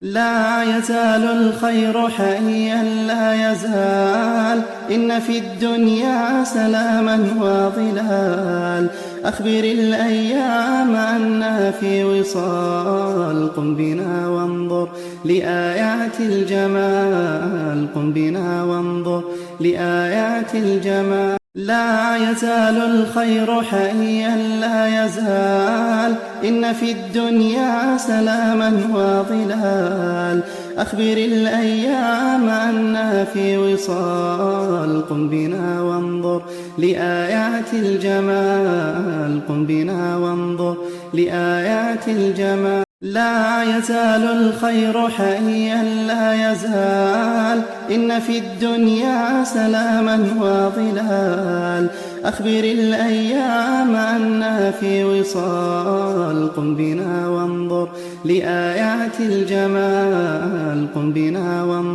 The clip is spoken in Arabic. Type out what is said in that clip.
لا يزال الخير حيا لا يزال، إن في الدنيا سلاما وظلال. أخبر الأيام أنها في وصال، قم بنا وانظر لآيات الجمال، قم بنا وانظر لآيات الجمال. لا يزال الخير حيا لا يزال، إن في الدنيا سلاما وظلال. أخبر الأيام أنها في وصال، قم بنا وانظر لآيات الجمال، قم بنا وانظر لآيات الجمال. لا يزال الخير حيا لا يزال، إن في الدنيا سلاما وظلال. أخبر الأيام أنها في وصال، قم بنا وانظر لآيات الجمال، قم بنا وانظر